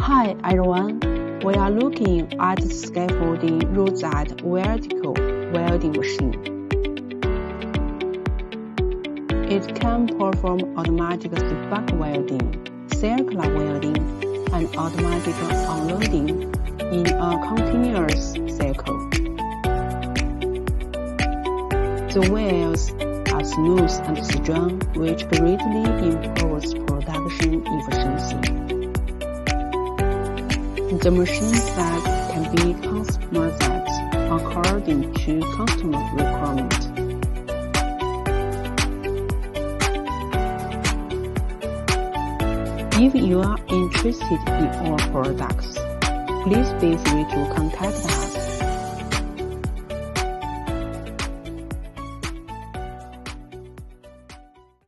Hi everyone, we are looking at the scaffolding rosette vertical welding machine. It can perform automatic spark welding, circular welding, and automatic unloading in a continuous cycle. The welds are smooth and strong, which greatly improves production efficiency. The machine size can be customized according to customer requirements. If you are interested in our products, please feel free to contact us.